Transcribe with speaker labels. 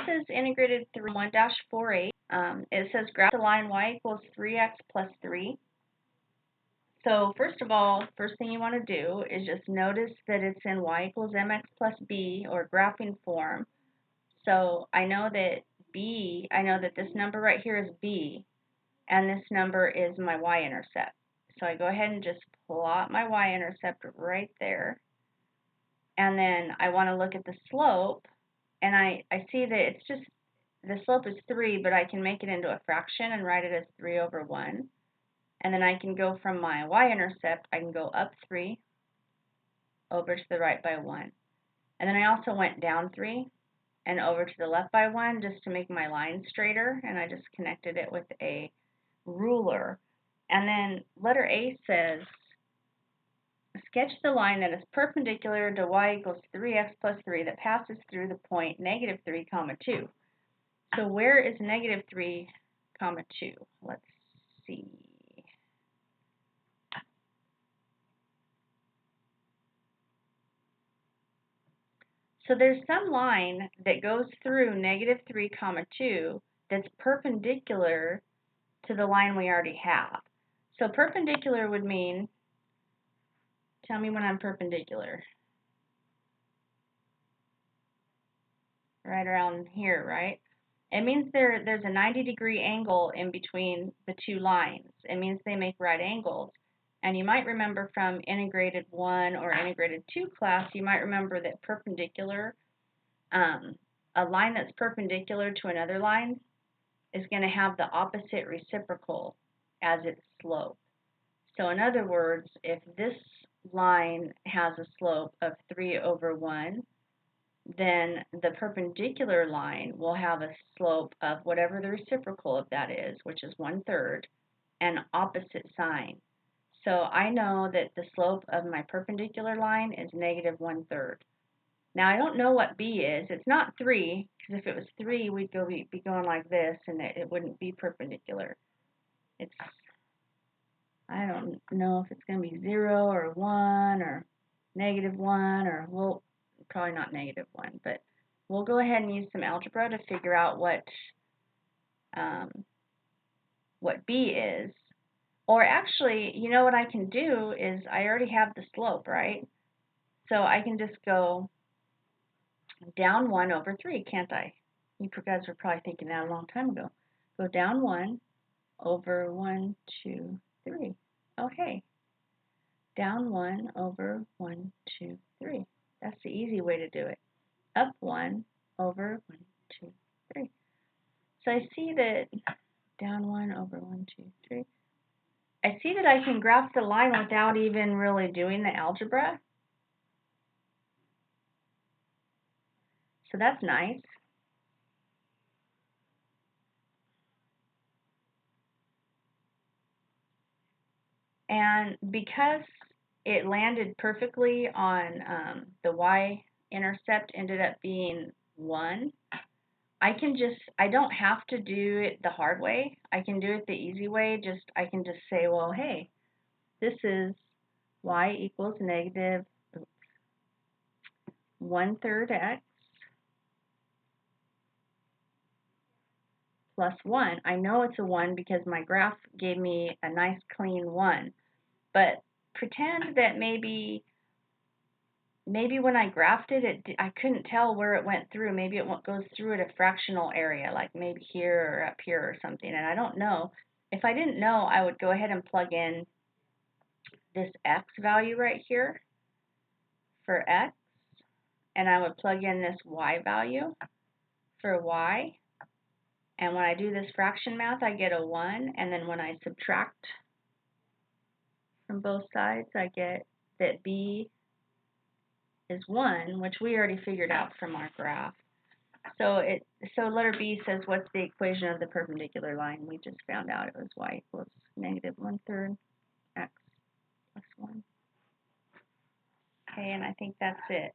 Speaker 1: is integrated through 1-48. It says graph the line y equals 3x plus 3. So first of all, first thing you want to do is just notice that it's in y equals mx plus b, or graphing form. So I know that this number right here is b, and this number is my y-intercept. So I go ahead and just plot my y-intercept right there. And then I want to look at the slope, and I see that it's just, the slope is 3, but I can make it into a fraction and write it as 3 over 1. And then I can go from my y-intercept, I can go up 3, over to the right by 1. And then I also went down 3 and over to the left by 1 just to make my line straighter, and I just connected it with a ruler. And then letter A says, sketch the line that is perpendicular to y equals 3x plus 3 that passes through the point negative 3, comma 2. So where is negative 3, comma 2? Let's see. So there's some line that goes through negative 3, comma 2 that's perpendicular to the line we already have. So perpendicular would mean, tell me when I'm perpendicular. Right around here, right? It means there's a 90-degree angle in between the two lines. It means they make right angles. And you might remember from integrated 1 or integrated 2 class, you might remember that perpendicular, a line that's perpendicular to another line is going to have the opposite reciprocal as its slope. So in other words, if this line has a slope of 3 over 1, then the perpendicular line will have a slope of whatever the reciprocal of that is, which is 1/3, and opposite sign. So I know that the slope of my perpendicular line is negative 1/3. Now I don't know what B is. It's not 3, because if it was 3, we'd be going like this, and it wouldn't be perpendicular. I don't know if it's going to be 0 or 1 or negative 1, or, well, probably not negative 1, but we'll go ahead and use some algebra to figure out what B is. Or actually, you know what I can do is I already have the slope, right? So I can just go down 1 over 3, can't I? You guys were probably thinking that a long time ago. Go down 1 over 1, 2, 3. Okay. Down 1 over 1, 2, 3. That's the easy way to do it. Up 1 over 1, 2, 3. So I see that down 1 over 1, 2, 3. I see that I can graph the line without even really doing the algebra. So that's nice. And because it landed perfectly on the y-intercept ended up being 1, I don't have to do it the hard way. I can do it the easy way. I can just say, well, hey, this is y equals negative 1/3 x plus 1. I know it's a 1 because my graph gave me a nice clean 1. But pretend that maybe when I graphed it, I couldn't tell where it went through. Maybe it goes through at a fractional area, like maybe here or up here or something, and I don't know. If I didn't know, I would go ahead and plug in this x value right here for x, and I would plug in this y value for y. And when I do this fraction math, I get a 1, and then when I subtract from both sides, I get that b is 1, which we already figured out from our graph. So letter B says, what's the equation of the perpendicular line? We just found out it was y equals negative 1/3 x plus 1. Okay, and I think that's it.